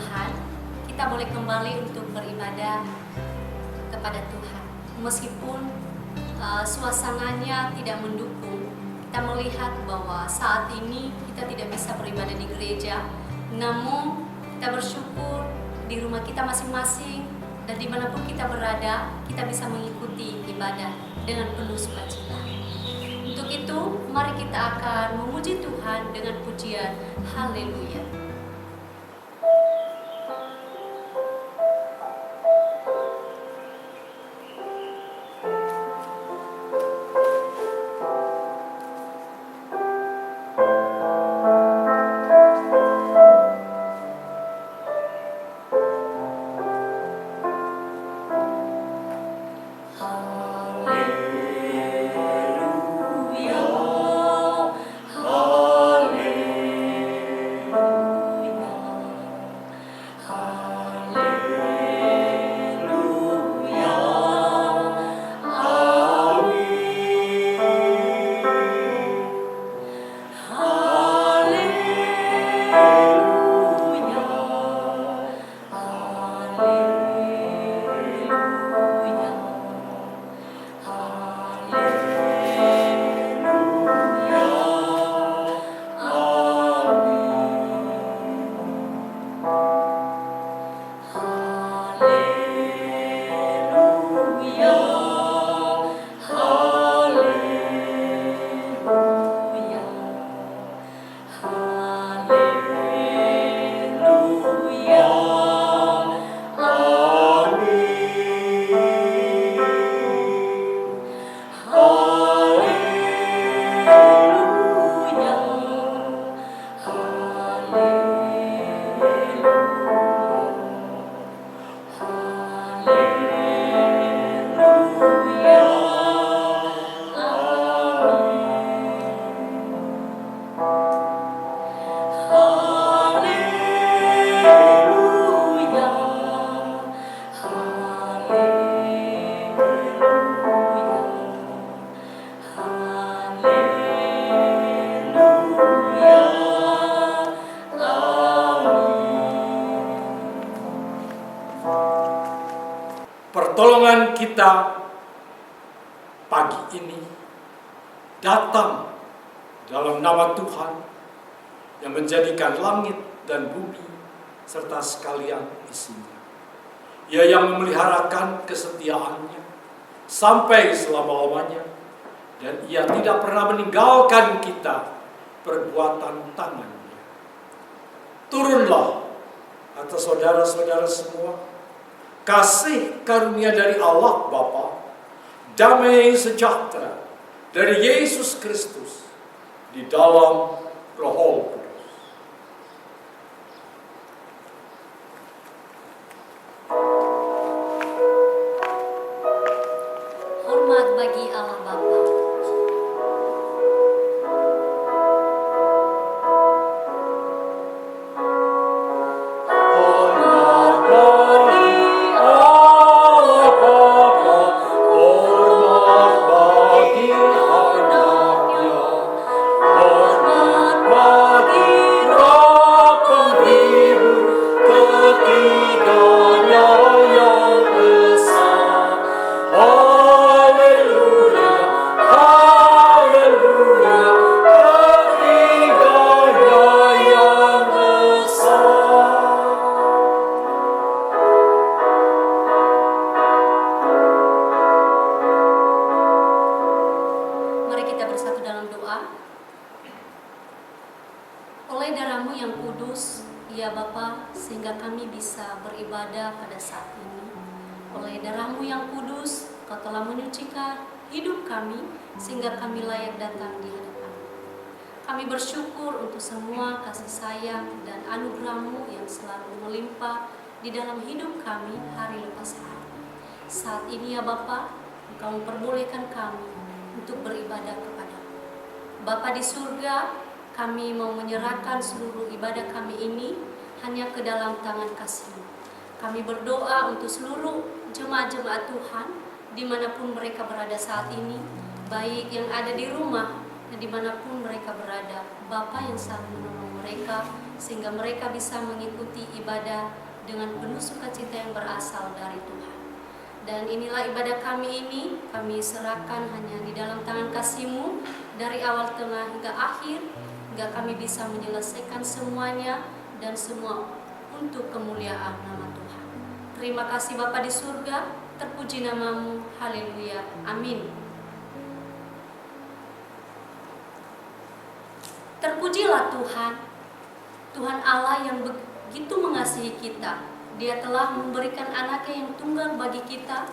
Tuhan, kita boleh kembali untuk beribadah kepada Tuhan. Meskipun suasananya tidak mendukung, kita melihat bahwa saat ini kita tidak bisa beribadah di gereja, namun kita bersyukur di rumah kita masing-masing dan dimanapun kita berada, kita bisa mengikuti ibadah dengan penuh sukacita. Untuk itu, mari kita akan memuji Tuhan dengan pujian Haleluya. Pertolongan kita pagi ini datang dalam nama Tuhan yang menjadikan langit dan bumi serta sekalian isinya. Ia yang memeliharakan kesetiaannya sampai selama-lamanya, dan Ia tidak pernah meninggalkan kita perbuatan tangannya. Turunlah atas saudara-saudara semua kasih karunia dari Allah Bapa, damai sejahtera dari Yesus Kristus di dalam Roh Kudus. Hormat bagi Allah Bapa. Oleh darah-Mu yang kudus, ya Bapa, sehingga kami bisa beribadah pada saat ini. Oleh darah-Mu yang kudus, Kau telah menyucikan hidup kami, sehingga kami layak datang di hadapan. Kami bersyukur untuk semua kasih sayang dan anugerah-Mu yang selalu melimpah di dalam hidup kami hari lepas hari. Saat ini ya Bapa, Engkau memperbolehkan kami untuk beribadah kepada-Mu. Bapa di surga, kami mau menyerahkan seluruh ibadah kami ini hanya ke dalam tangan kasih-Mu. Kami berdoa untuk seluruh jemaat-jemaat Tuhan dimanapun mereka berada saat ini, baik yang ada di rumah dan dimanapun mereka berada. Bapa yang selalu menolong mereka, sehingga mereka bisa mengikuti ibadah dengan penuh sukacita yang berasal dari Tuhan. Dan inilah ibadah kami ini, kami serahkan hanya di dalam tangan kasih-Mu dari awal, tengah, hingga akhir, hingga kami bisa menyelesaikan semuanya dan semua untuk kemuliaan nama Tuhan. Terima kasih Bapa di surga, terpuji nama-Mu, haleluya, amin. Terpujilah Tuhan, Tuhan Allah yang begitu mengasihi kita. Dia telah memberikan anaknya yang tunggal bagi kita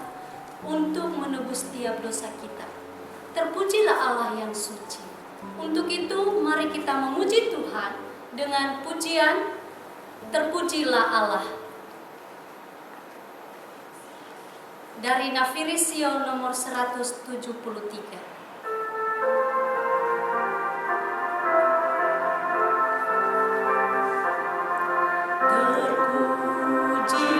untuk menebus setiap dosa kita. Terpujilah Allah yang suci. Untuk itu mari kita memuji Tuhan dengan pujian Terpujilah Allah. Dari Nafirisio nomor 173.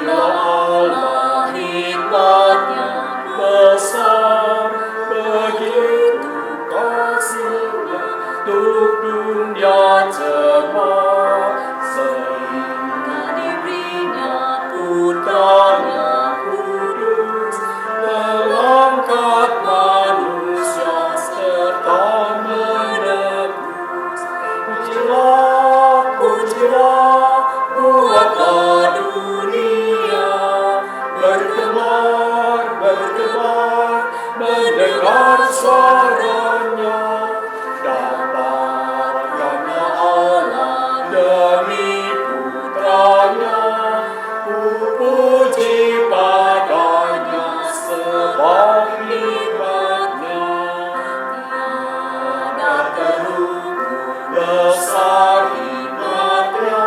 Allah hikmatnya besar, begitu kasihnya untuk dunia cemar, sehingga diberinya putranya kudus, mengangkat manusia serta menebus. Pujilah, pujilah, buatlah dunia bergemar, bergemar, mendengar suaranya. Dapat karena Allah demi putranya, puji padanya sebab nikmatnya. Tiada terukur besar hikmatnya,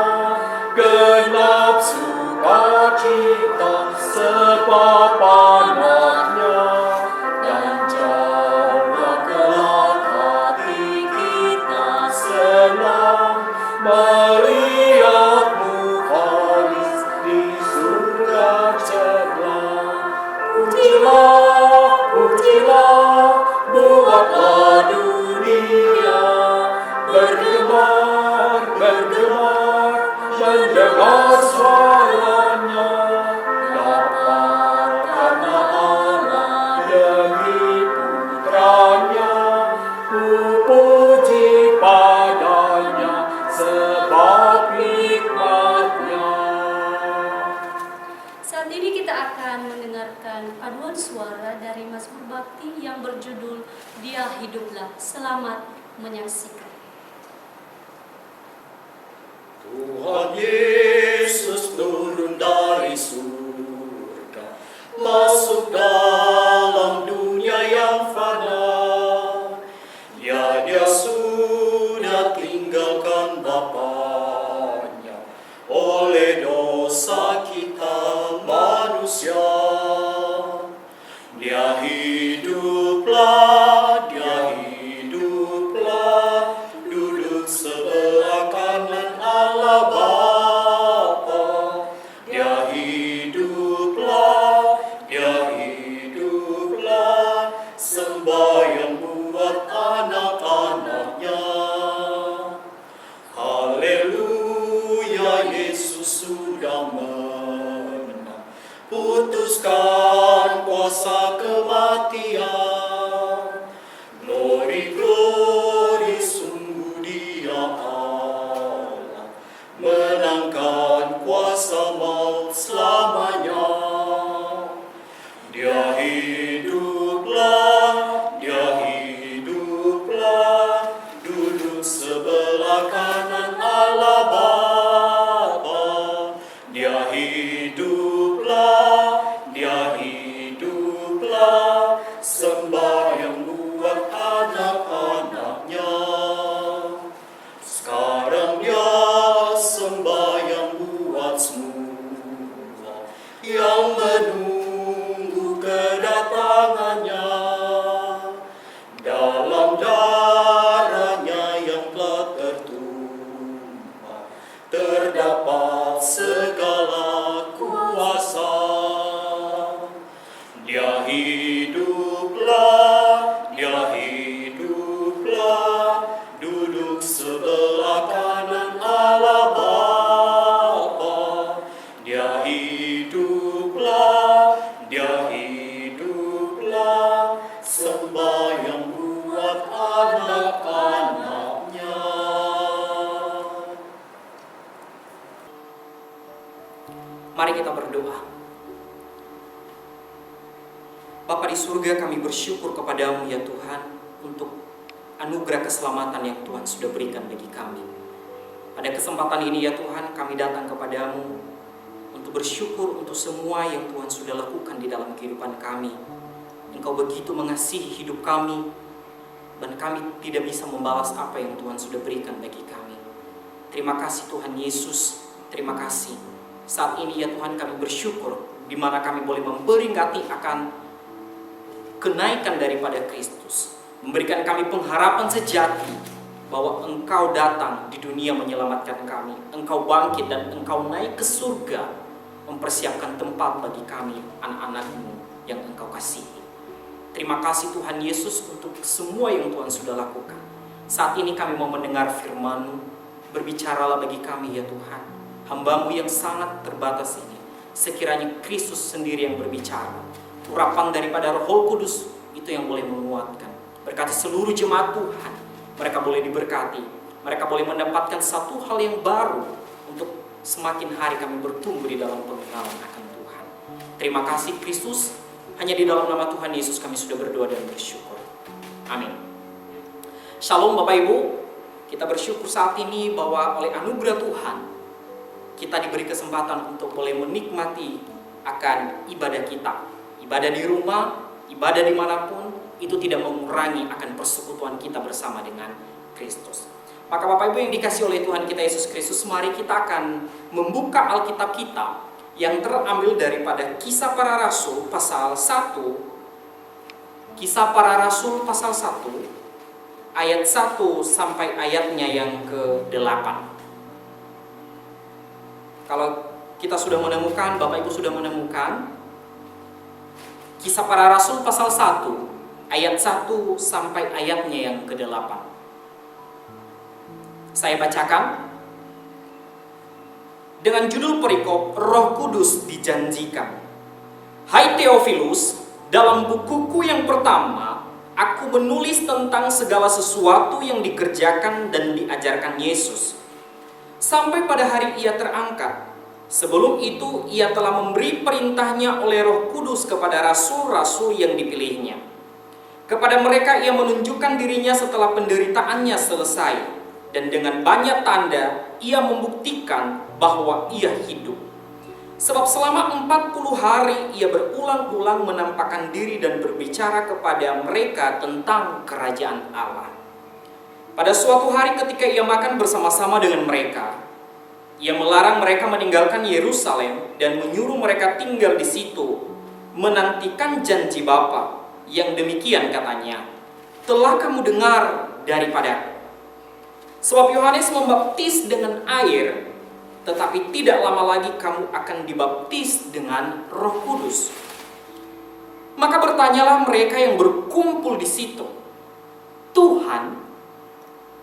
genap sukacita sebab anaknya, dan jauhlah kelak hati kita senang melihat-Mu Khalis di surga cemerlang. Pujilah, pujilah, buatlah dunia bergemar, bergemar, mendengar suaranya. Dapat karena Allah demi putranya, puji padanya sebab nikmatnya. Saat ini kita akan mendengarkan paduan suara dari Mazmur Bakti yang berjudul Dia Hiduplah. Selamat menyaksikan. Tuhan Yesus turun dari surga, masuk dalam dunia yang fana. Ya, Dia sudah tinggalkan Bapaknya oleh dosa kita manusia. Dia hiduplah, Dia hiduplah, duduk sebelah kanan Allah Bapa. Dia hiduplah, Dia hiduplah, sembahyang buat anak-anaknya. Haleluya, Yesus sudah menang, putuskan kuasa kematian. Glory, glory, sungguh Dia Allah, menangkan kuasa maut selamanya. Dia hiduplah, Dia hiduplah, duduk sebelah kanan Allah Bapa. Dia hiduplah, Dia hiduplah, sembahyang buat anak-anaknya. Sekarang Dia sembahyang buat semua yang menunggu kedatangannya. Dalam darahnya yang telah tertumpah terdapat segala kuasa. Dia hiduplah, Dia hiduplah, duduk sebelah kanan Allah Bapa. Mari kita berdoa. Bapa di surga, kami bersyukur kepadamu ya Tuhan untuk anugerah keselamatan yang Tuhan sudah berikan bagi kami. Pada kesempatan ini ya Tuhan, kami datang kepadamu untuk bersyukur untuk semua yang Tuhan sudah lakukan di dalam kehidupan kami. Engkau begitu mengasihi hidup kami, dan kami tidak bisa membalas apa yang Tuhan sudah berikan bagi kami. Terima kasih Tuhan Yesus, terima kasih. Saat ini ya Tuhan, kami bersyukur di mana kami boleh memperingati akan kenaikan daripada Kristus, memberikan kami pengharapan sejati bahwa Engkau datang di dunia menyelamatkan kami. Engkau bangkit dan Engkau naik ke surga, mempersiapkan tempat bagi kami, anak-anak-Mu yang Engkau kasihi. Terima kasih Tuhan Yesus untuk semua yang Tuhan sudah lakukan. Saat ini kami mau mendengar firman-Mu. Berbicaralah bagi kami ya Tuhan, hamba-Mu yang sangat terbatas ini. Sekiranya Kristus sendiri yang berbicara, urapan daripada Roh Kudus itu yang boleh menguatkan. Berkati seluruh jemaat Tuhan, mereka boleh diberkati, mereka boleh mendapatkan satu hal yang baru untuk semakin hari kami bertumbuh di dalam pengenalan akan Tuhan. Terima kasih Kristus, hanya di dalam nama Tuhan Yesus kami sudah berdoa dan bersyukur. Amin. Shalom Bapak Ibu, kita bersyukur saat ini bahwa oleh anugerah Tuhan kita diberi kesempatan untuk boleh menikmati akan ibadah kita. Ibadah di rumah, ibadah dimanapun, itu tidak mengurangi akan persekutuan kita bersama dengan Kristus. Maka Bapak Ibu yang dikasihi oleh Tuhan kita Yesus Kristus, mari kita akan membuka Alkitab kita yang terambil daripada Kisah Para Rasul pasal 1. Kisah Para Rasul pasal 1 ayat 1 sampai ayatnya yang ke-8. Kalau kita sudah menemukan, Bapak Ibu sudah menemukan Kisah Para Rasul pasal 1 ayat 1 sampai ayatnya yang ke-8. Saya bacakan dengan judul perikop Roh Kudus dijanjikan. Hai Theophilus, dalam bukuku yang pertama aku menulis tentang segala sesuatu yang dikerjakan dan diajarkan Yesus sampai pada hari ia terangkat. Sebelum itu ia telah memberi perintahnya oleh Roh Kudus kepada rasul-rasul yang dipilihnya. Kepada mereka ia menunjukkan dirinya setelah penderitaannya selesai, dan dengan banyak tanda ia membuktikan bahwa ia hidup. Sebab selama 40 hari ia berulang-ulang menampakkan diri dan berbicara kepada mereka tentang kerajaan Allah. Pada suatu hari ketika ia makan bersama-sama dengan mereka, ia melarang mereka meninggalkan Yerusalem dan menyuruh mereka tinggal di situ, menantikan janji Bapa. Yang demikian katanya, telah kamu dengar daripada. Sebab Yohanes membaptis dengan air, tetapi tidak lama lagi kamu akan dibaptis dengan Roh Kudus. Maka bertanyalah mereka yang berkumpul di situ, Tuhan,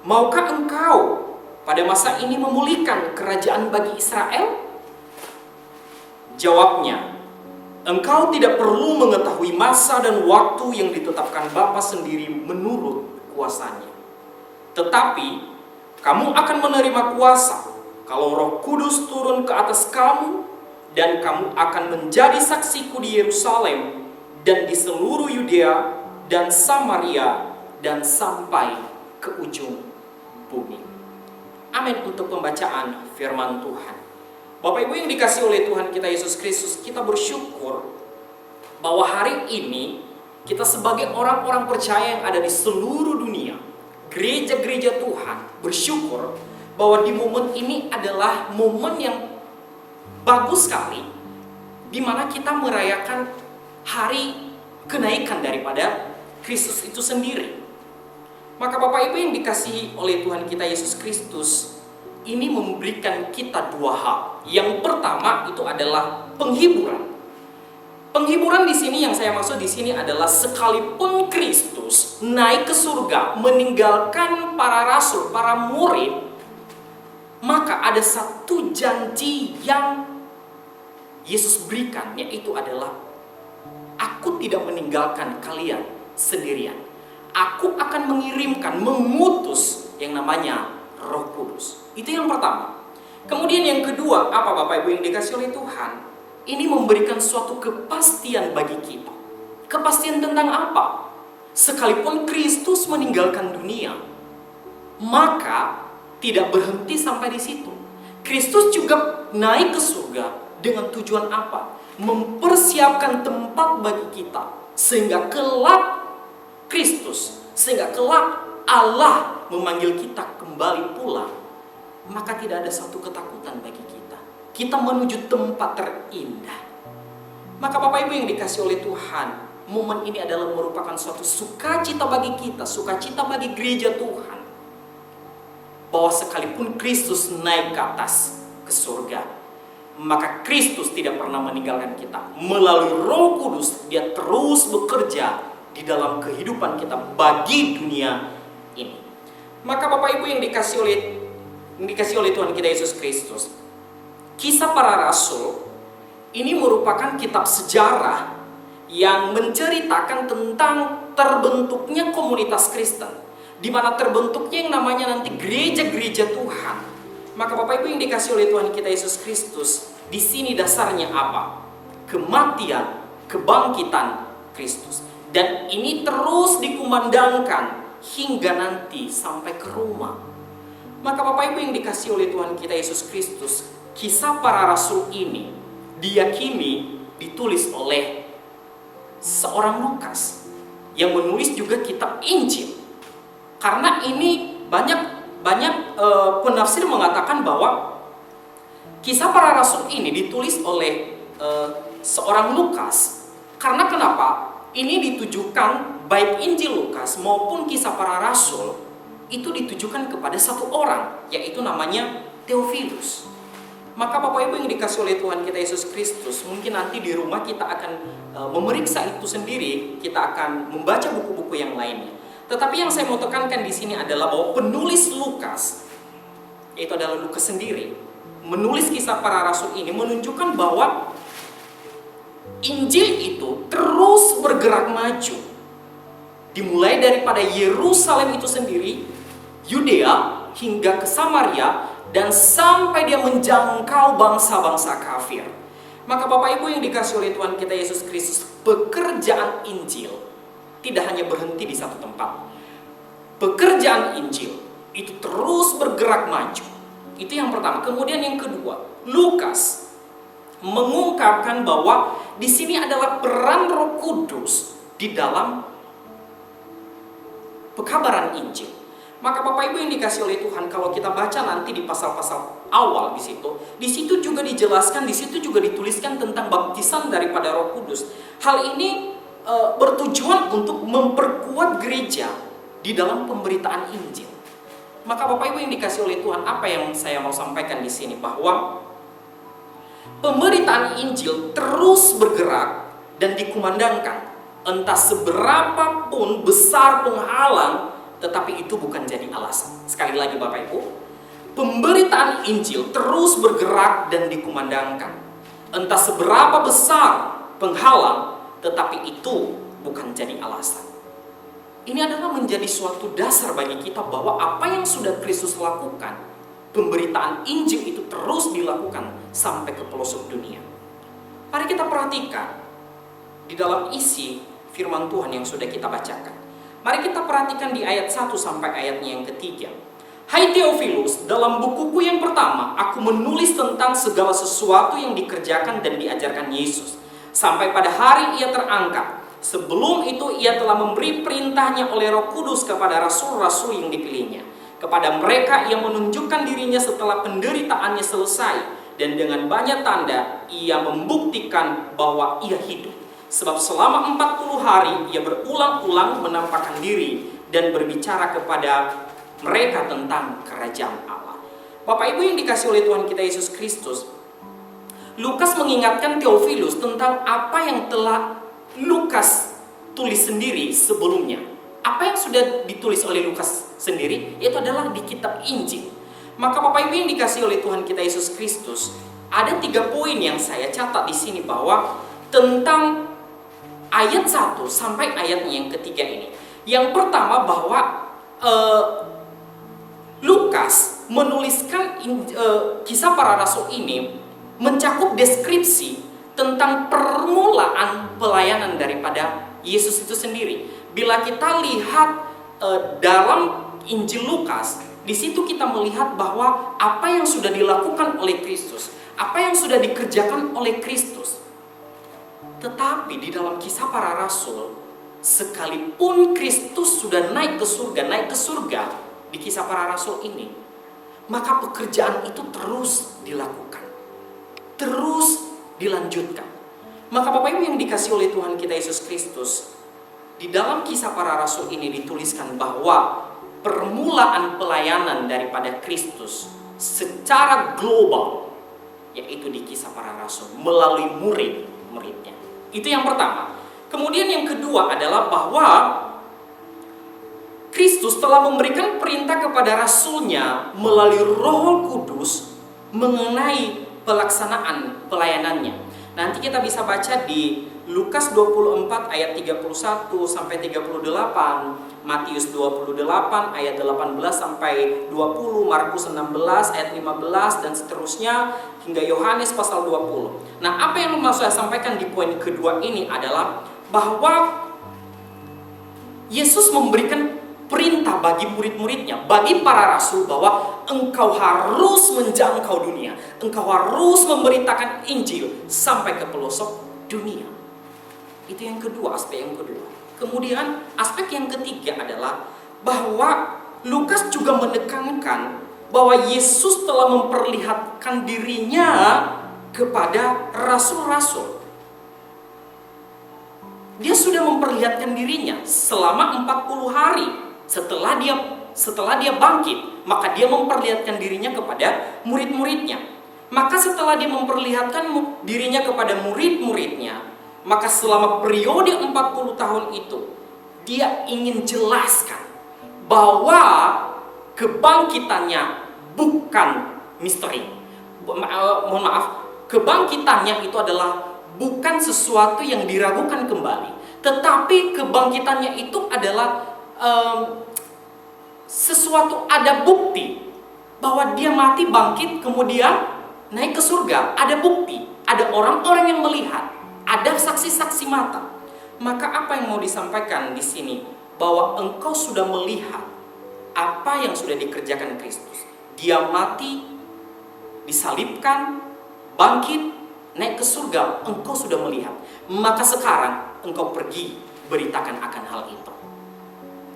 maukah Engkau pada masa ini memulihkan kerajaan bagi Israel? Jawabnya, Engkau tidak perlu mengetahui masa dan waktu yang ditetapkan Bapa sendiri menurut kuasanya. Tetapi kamu akan menerima kuasa kalau Roh Kudus turun ke atas kamu, dan kamu akan menjadi saksiku di Yerusalem dan di seluruh Yudea dan Samaria dan sampai ke ujung bumi. Amin untuk pembacaan firman Tuhan. Bapak Ibu yang dikasihi oleh Tuhan kita Yesus Kristus, kita bersyukur bahwa hari ini kita sebagai orang-orang percaya yang ada di seluruh dunia, gereja-gereja Tuhan, bersyukur bahwa di momen ini adalah momen yang bagus sekali, di mana kita merayakan hari kenaikan daripada Kristus itu sendiri. Maka Bapak Ibu yang dikasihi oleh Tuhan kita Yesus Kristus, ini memberikan kita dua hal. Yang pertama itu adalah penghiburan. Penghiburan di sini yang saya maksud di sini adalah sekalipun Kristus naik ke surga, meninggalkan para rasul, para murid, maka ada satu janji yang Yesus berikan, yaitu adalah, aku tidak meninggalkan kalian sendirian. Aku akan mengirimkan, mengutus yang namanya Roh Kudus. Itu yang pertama. Kemudian yang kedua, apa Bapak Ibu yang dikasih oleh Tuhan? Ini memberikan suatu kepastian bagi kita. Kepastian tentang apa? Sekalipun Kristus meninggalkan dunia, maka tidak berhenti sampai di situ. Kristus juga naik ke surga dengan tujuan apa? Mempersiapkan tempat bagi kita, sehingga kelak Allah memanggil kita kembali pulang, maka tidak ada satu ketakutan bagi kita. Kita menuju tempat terindah. Maka Bapak Ibu yang dikasih oleh Tuhan, momen ini adalah merupakan suatu sukacita bagi kita, sukacita bagi gereja Tuhan, bahwa sekalipun Kristus naik ke atas ke surga, maka Kristus tidak pernah meninggalkan kita. Melalui Roh Kudus, Dia terus bekerja di dalam kehidupan kita bagi dunia ini. Maka Bapak Ibu yang dikasih oleh Tuhan kita Yesus Kristus, Kisah Para Rasul ini merupakan kitab sejarah yang menceritakan tentang terbentuknya komunitas Kristen, di mana terbentuknya yang namanya nanti gereja-gereja Tuhan. Maka Bapak Ibu yang dikasih oleh Tuhan kita Yesus Kristus, di sini dasarnya apa? Kematian, kebangkitan Kristus. Dan ini terus dikumandangkan hingga nanti sampai ke Roma. Maka Bapak Ibu yang dikasih oleh Tuhan kita Yesus Kristus, Kisah Para Rasul ini diyakini ditulis oleh seorang Lukas yang menulis juga kitab Injil. Karena ini banyak penafsir mengatakan bahwa Kisah Para Rasul ini ditulis oleh seorang Lukas. Karena kenapa? Ini ditujukan, baik Injil Lukas maupun Kisah Para Rasul itu ditujukan kepada satu orang, yaitu namanya Theophilus. Maka Bapak Ibu yang dikasih oleh Tuhan kita Yesus Kristus, mungkin nanti di rumah kita akan memeriksa itu sendiri, kita akan membaca buku-buku yang lainnya. Tetapi yang saya mau tekankan di sini adalah bahwa penulis Lukas, yaitu adalah Lukas sendiri, menulis Kisah Para Rasul ini menunjukkan bahwa Injil itu terus bergerak maju, dimulai daripada Yerusalem itu sendiri, Yudea hingga ke Samaria, dan sampai dia menjangkau bangsa-bangsa kafir. Maka Bapak Ibu yang dikasih oleh Tuhan kita Yesus Kristus, pekerjaan Injil tidak hanya berhenti di satu tempat. Pekerjaan Injil itu terus bergerak maju. Itu yang pertama. Kemudian yang kedua, Lukas mengungkapkan bahwa di sini adalah peran Roh Kudus di dalam pekabaran Injil. Maka Bapak Ibu yang dikasih oleh Tuhan, kalau kita baca nanti di pasal-pasal awal di situ juga dijelaskan, di situ juga dituliskan tentang baptisan daripada Roh Kudus. Hal ini bertujuan untuk memperkuat gereja di dalam pemberitaan Injil. Maka Bapak Ibu yang dikasih oleh Tuhan, apa yang saya mau sampaikan di sini, bahwa pemberitaan Injil terus bergerak dan dikumandangkan. Entah seberapapun besar penghalang, tetapi itu bukan jadi alasan. Sekali lagi Bapak Ibu, pemberitaan Injil terus bergerak dan dikumandangkan. Entah seberapa besar penghalang, tetapi itu bukan jadi alasan. Ini adalah menjadi suatu dasar bagi kita bahwa apa yang sudah Kristus lakukan, pemberitaan Injil itu terus dilakukan sampai ke pelosok dunia. Mari kita perhatikan di dalam isi firman Tuhan yang sudah kita bacakan. Mari kita perhatikan di ayat 1 sampai ayatnya yang ketiga. Hai Theophilus, dalam bukuku yang pertama, aku menulis tentang segala sesuatu yang dikerjakan dan diajarkan Yesus, sampai pada hari ia terangkat. Sebelum itu ia telah memberi perintahnya oleh Roh Kudus kepada rasul-rasul yang dipilihnya, kepada mereka yang menunjukkan dirinya setelah penderitaannya selesai, dan dengan banyak tanda ia membuktikan bahwa ia hidup. Sebab selama 40 hari ia berulang-ulang menampakkan diri dan berbicara kepada mereka tentang kerajaan Allah. Bapak Ibu yang dikasih oleh Tuhan kita Yesus Kristus, Lukas mengingatkan Theophilus tentang apa yang telah Lukas tulis sendiri sebelumnya. Apa yang sudah ditulis oleh Lukas sendiri, itu adalah di kitab Injil. Maka Bapak Ibu yang dikasih oleh Tuhan kita Yesus Kristus, ada 3 poin yang saya catat di sini, bahwa tentang ayat 1 sampai ayatnya yang ketiga ini. Yang pertama, bahwa Lukas menuliskan kisah para rasul ini mencakup deskripsi tentang permulaan pelayanan daripada Yesus itu sendiri. Bila kita lihat dalam Injil Lukas, di situ kita melihat bahwa apa yang sudah dilakukan oleh Kristus, apa yang sudah dikerjakan oleh Kristus. Tetapi di dalam kisah para rasul, sekalipun Kristus sudah naik ke surga di kisah para rasul ini, maka pekerjaan itu terus dilakukan, terus dilanjutkan. Maka Bapak Ibu yang dikasihi oleh Tuhan kita Yesus Kristus, di dalam kisah para rasul ini dituliskan bahwa permulaan pelayanan daripada Kristus secara global, yaitu di kisah para rasul melalui murid-muridnya. Itu yang pertama. Kemudian yang kedua adalah bahwa Kristus telah memberikan perintah kepada rasulnya melalui Roh Kudus mengenai pelaksanaan pelayanannya. Nanti kita bisa baca di Lukas 24 ayat 31 sampai 38, Matius 28 ayat 18 sampai 20, Markus 16 ayat 15 dan seterusnya hingga Yohanes pasal 20. Nah, apa yang mau saya sampaikan di poin kedua ini adalah bahwa Yesus memberikan perintah bagi murid-muridnya, bagi para rasul, bahwa engkau harus menjangkau dunia, engkau harus memberitakan Injil sampai ke pelosok dunia. Itu yang kedua, aspek yang kedua. Kemudian aspek yang ketiga adalah bahwa Lukas juga menekankan bahwa Yesus telah memperlihatkan dirinya kepada rasul-rasul. Dia sudah memperlihatkan dirinya selama 40 hari. Setelah dia bangkit, maka dia memperlihatkan dirinya kepada murid-muridnya. Maka setelah dia memperlihatkan dirinya kepada murid-muridnya, maka selama periode 40 tahun itu, dia ingin jelaskan bahwa kebangkitannya bukan misteri. Mohon maaf, kebangkitannya itu adalah bukan sesuatu yang diragukan kembali, tetapi kebangkitannya itu adalah sesuatu, ada bukti bahwa dia mati, bangkit, kemudian naik ke surga. Ada bukti, ada orang-orang yang melihat, ada saksi-saksi mata. Maka apa yang mau disampaikan di sini? Bahwa engkau sudah melihat apa yang sudah dikerjakan Kristus. Dia mati, disalibkan, bangkit, naik ke surga. Engkau sudah melihat. Maka sekarang engkau pergi beritakan akan hal itu.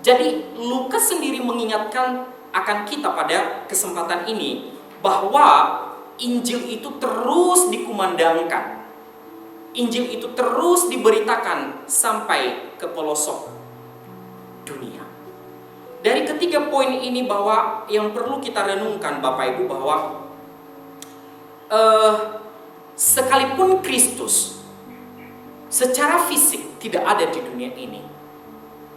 Jadi Lukas sendiri mengingatkan akan kita pada kesempatan ini bahwa Injil itu terus dikumandangkan. Injil itu terus diberitakan sampai ke pelosok dunia. Dari ketiga poin ini bahwa yang perlu kita renungkan Bapak Ibu bahwa sekalipun Kristus secara fisik tidak ada di dunia ini,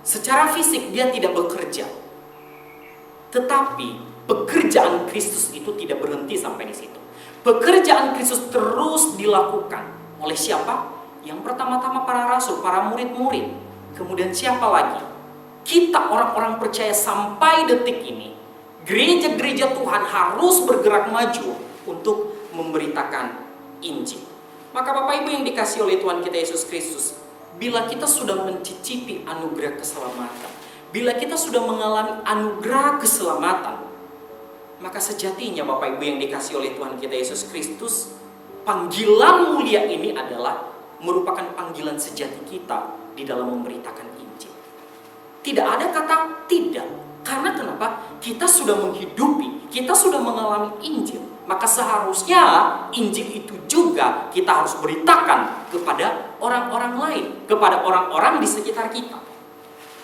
secara fisik dia tidak bekerja, tetapi pekerjaan Kristus itu tidak berhenti sampai di situ. Pekerjaan Kristus terus dilakukan oleh siapa? Yang pertama-tama para rasul, para murid-murid. Kemudian siapa lagi? Kita orang-orang percaya sampai detik ini. Gereja-gereja Tuhan harus bergerak maju untuk memberitakan Injil. Maka Bapak Ibu yang dikasihi oleh Tuhan kita Yesus Kristus, bila kita sudah mencicipi anugerah keselamatan, bila kita sudah mengalami anugerah keselamatan, maka sejatinya Bapak Ibu yang dikasihi oleh Tuhan kita Yesus Kristus, panggilan mulia ini adalah merupakan panggilan sejati kita di dalam memberitakan Injil. Tidak ada kata tidak. Karena kenapa? Kita sudah menghidupi, kita sudah mengalami Injil. Maka seharusnya Injil itu juga kita harus beritakan kepada orang-orang lain, kepada orang-orang di sekitar kita.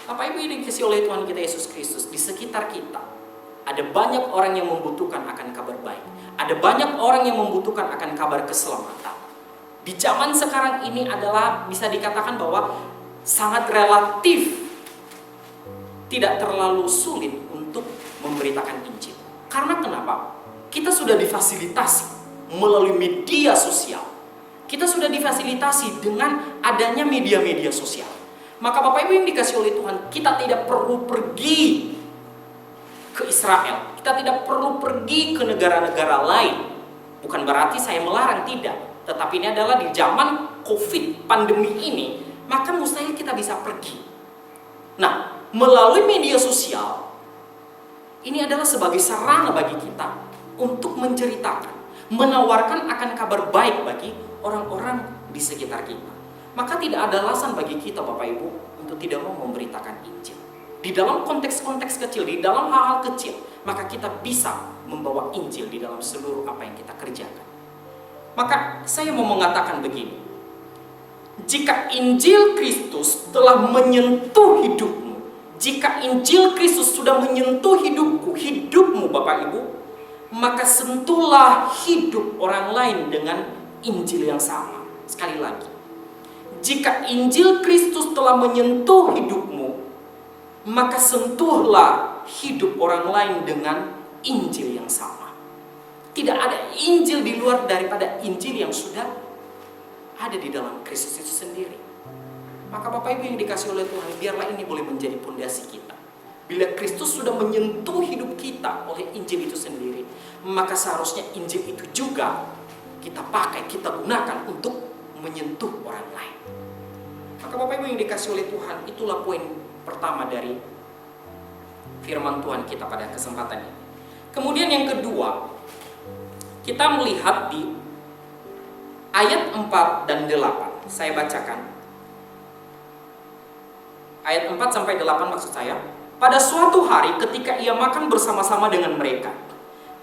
Bapak Ibu yang dikasihi oleh Tuhan kita Yesus Kristus, di sekitar kita ada banyak orang yang membutuhkan akan kabar baik. Ada banyak orang yang membutuhkan akan kabar keselamatan. Di zaman sekarang ini adalah bisa dikatakan bahwa sangat relatif, tidak terlalu sulit untuk memberitakan Injil. Karena kenapa? Kita sudah difasilitasi melalui media sosial. Kita sudah difasilitasi dengan adanya media-media sosial. Maka Bapak Ibu yang dikasihi oleh Tuhan, kita tidak perlu pergi ke Israel. Kita tidak perlu pergi ke negara-negara lain. Bukan berarti saya melarang, tidak. Tetapi ini adalah di zaman COVID, pandemi ini, maka mustahil kita bisa pergi. Nah, melalui media sosial, ini adalah sebagai sarana bagi kita untuk menceritakan, menawarkan akan kabar baik bagi orang-orang di sekitar kita. Maka tidak ada alasan bagi kita, Bapak Ibu, untuk tidak mau memberitakan Injil. Di dalam konteks-konteks kecil, di dalam hal-hal kecil, maka kita bisa membawa Injil di dalam seluruh apa yang kita kerjakan. Maka saya mau mengatakan begini, jika Injil Kristus telah menyentuh hidupmu, jika Injil Kristus sudah menyentuh hidupmu Bapak Ibu, maka sentuhlah hidup orang lain dengan Injil yang sama. Sekali lagi, jika Injil Kristus telah menyentuh hidupmu, maka sentuhlah hidup orang lain dengan Injil yang sama. Tidak ada Injil di luar daripada Injil yang sudah ada di dalam Kristus itu sendiri. Maka Bapak Ibu yang dikasih oleh Tuhan, biarlah ini boleh menjadi pondasi kita. Bila Kristus sudah menyentuh hidup kita oleh Injil itu sendiri, maka seharusnya Injil itu juga kita pakai, kita gunakan untuk menyentuh orang lain. Maka Bapak Ibu yang dikasih oleh Tuhan, itulah poin pertama dari firman Tuhan kita pada kesempatan ini. Kemudian yang kedua, kita melihat di ayat 4 dan 8. Saya bacakan. Ayat 4 sampai 8 maksud saya. Pada suatu hari ketika ia makan bersama-sama dengan mereka,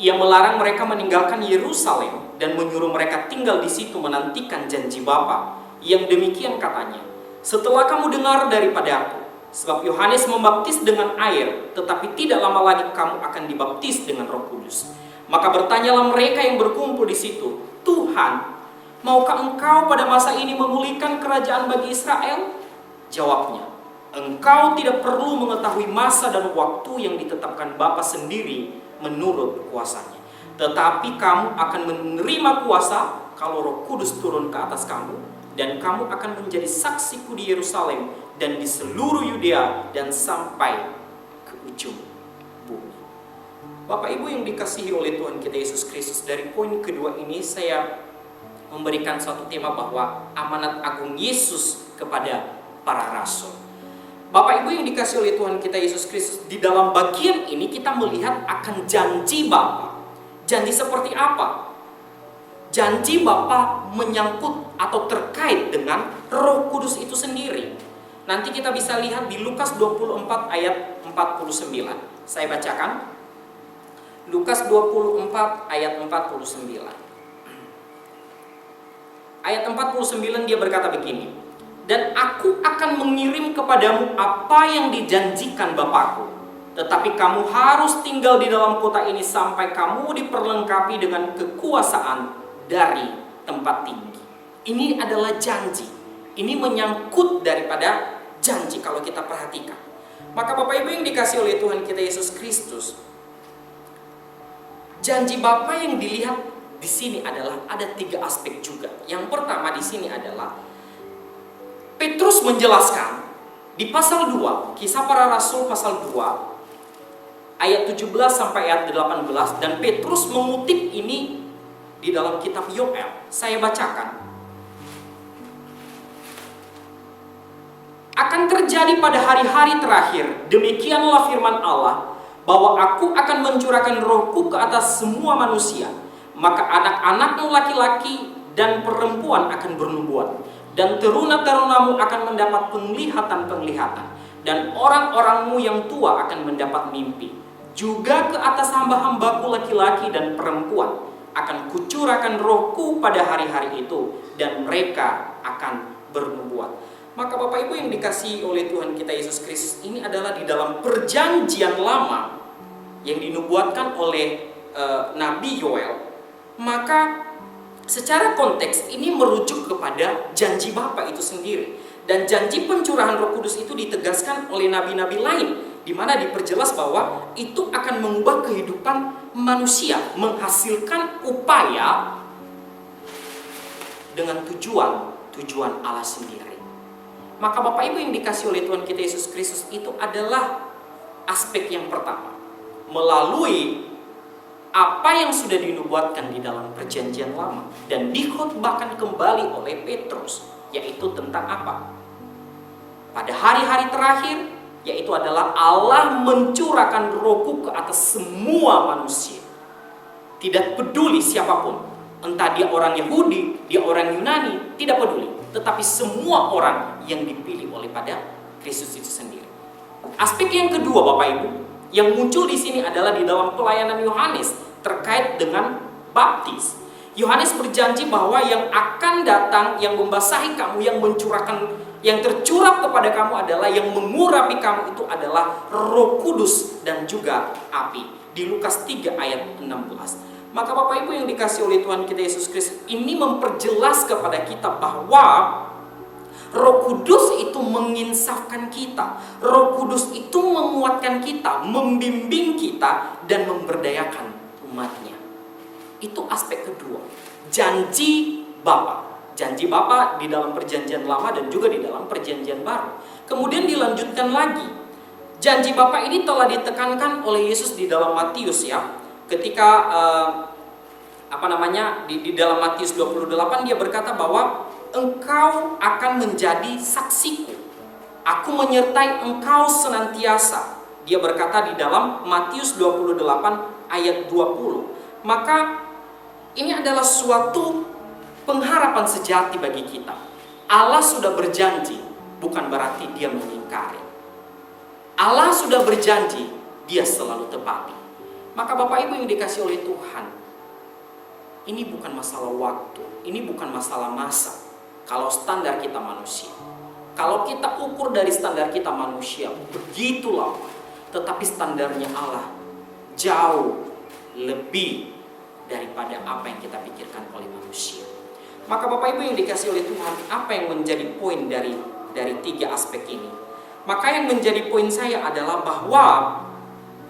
ia melarang mereka meninggalkan Yerusalem dan menyuruh mereka tinggal di situ menantikan janji Bapa. Yang demikian katanya, setelah kamu dengar daripada aku, sebab Yohanes membaptis dengan air, tetapi tidak lama lagi kamu akan dibaptis dengan Roh Kudus. Maka bertanyalah mereka yang berkumpul di situ, Tuhan, maukah engkau pada masa ini memulihkan kerajaan bagi Israel? Jawabnya, engkau tidak perlu mengetahui masa dan waktu yang ditetapkan Bapa sendiri menurut kuasanya. Tetapi kamu akan menerima kuasa kalau Roh Kudus turun ke atas kamu, dan kamu akan menjadi saksiku di Yerusalem dan di seluruh Yudea dan sampai ke ujung bumi. Bapak Ibu yang dikasihi oleh Tuhan kita Yesus Kristus, dari poin kedua ini saya memberikan suatu tema bahwa amanat agung Yesus kepada para rasul. Bapak Ibu yang dikasihi oleh Tuhan kita Yesus Kristus, di dalam bagian ini kita melihat akan janji Bapa. Janji seperti apa? Janji Bapa menyangkut atau terkait dengan Roh Kudus itu sendiri. Nanti kita bisa lihat di Lukas 24 ayat 49. Saya bacakan. Lukas 24 ayat 49. Ayat 49 dia berkata begini, dan aku akan mengirim kepadamu apa yang dijanjikan Bapakku, tetapi kamu harus tinggal di dalam kota ini sampai kamu diperlengkapi dengan kekuasaan dari tempat tinggi. Ini adalah janji. Ini menyangkut daripada janji kalau kita perhatikan. Maka Bapak Ibu yang dikasih oleh Tuhan kita Yesus Kristus, janji Bapa yang dilihat di sini adalah ada 3 aspek juga. Yang pertama di sini adalah Petrus menjelaskan di pasal 2, Kisah Para Rasul pasal 2 ayat 17 sampai ayat 18, dan Petrus mengutip ini di dalam kitab Yoel. Saya bacakan. Akan terjadi pada hari-hari terakhir, demikianlah firman Allah, bahwa aku akan mencurahkan rohku ke atas semua manusia. Maka anak-anakmu laki-laki dan perempuan akan bernubuat, dan teruna-terunamu akan mendapat penglihatan-penglihatan, dan orang-orangmu yang tua akan mendapat mimpi. Juga ke atas hamba-hambaku laki-laki dan perempuan akan kucurahkan rohku pada hari-hari itu, dan mereka akan bernubuat. Maka Bapak Ibu yang dikasihi oleh Tuhan kita Yesus Kristus, ini adalah di dalam perjanjian lama yang dinubuatkan oleh Nabi Yoel. Maka secara konteks ini merujuk kepada janji Bapa itu sendiri. Dan janji pencurahan Roh Kudus itu ditegaskan oleh nabi-nabi lain, di mana diperjelas bahwa itu akan mengubah kehidupan manusia, menghasilkan upaya dengan tujuan Allah sendiri. Maka Bapak Ibu yang dikasih oleh Tuhan kita Yesus Kristus, itu adalah aspek yang pertama. melalui apa yang sudah dinubuatkan di dalam perjanjian lama dan dikhotbahkan kembali oleh Petrus, yaitu tentang apa? Pada hari-hari terakhir, yaitu adalah Allah mencurahkan Rohku ke atas semua manusia. Tidak peduli siapapun, entah dia orang Yahudi, dia orang Yunani, tidak peduli, tetapi semua orang yang dipilih oleh pada Kristus itu sendiri. Aspek yang kedua, Bapak Ibu, yang muncul di sini adalah di dalam pelayanan Yohanes terkait dengan baptis. Yohanes berjanji bahwa yang akan datang, yang membasahi kamu, yang mencurahkan, yang tercurah kepada kamu adalah, yang mengurapi kamu itu adalah Roh Kudus dan juga api. Di Lukas 3 ayat 16. Maka Bapak Ibu yang dikasih oleh Tuhan kita Yesus Kristus, ini memperjelas kepada kita bahwa Roh Kudus itu menginsafkan kita. Roh Kudus itu menguatkan kita, membimbing kita, dan memberdayakan umatnya. Itu aspek kedua. Janji Bapa. Janji Bapa di dalam perjanjian lama dan juga di dalam perjanjian baru. Kemudian dilanjutkan lagi. Janji Bapa ini telah ditekankan oleh Yesus di dalam Matius ya. Ketika di dalam Matius 28 dia berkata bahwa engkau akan menjadi saksiku. Aku menyertai engkau senantiasa. Dia berkata di dalam Matius 28 ayat 20. Maka ini adalah suatu pengharapan sejati bagi kita. Allah sudah berjanji, bukan berarti dia mengingkari. Allah sudah berjanji, dia selalu tepati. Maka Bapak Ibu yang dikasih oleh Tuhan, ini bukan masalah waktu, ini bukan masalah masa. Kalau standar kita manusia, kalau kita ukur dari standar kita manusia, begitu lama. Tetapi standarnya Allah jauh lebih daripada apa yang kita pikirkan oleh manusia. Maka Bapak Ibu yang dikasih oleh Tuhan, apa yang menjadi poin dari tiga aspek ini? Maka yang menjadi poin saya adalah bahwa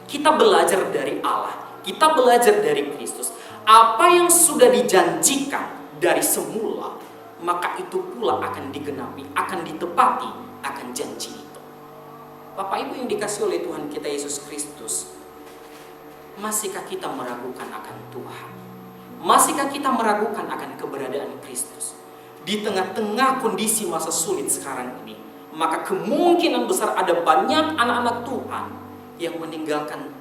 kita belajar dari Allah, kita belajar dari Kristus. Apa yang sudah dijanjikan dari semula, maka itu pula akan digenapi, akan ditepati, akan janji itu. Bapak Ibu yang dikasih oleh Tuhan kita Yesus Kristus, masihkah kita meragukan akan Tuhan? Masihkah kita meragukan akan keberadaan Kristus? Di tengah-tengah kondisi masa sulit sekarang ini, maka kemungkinan besar ada banyak anak-anak Tuhan yang meninggalkan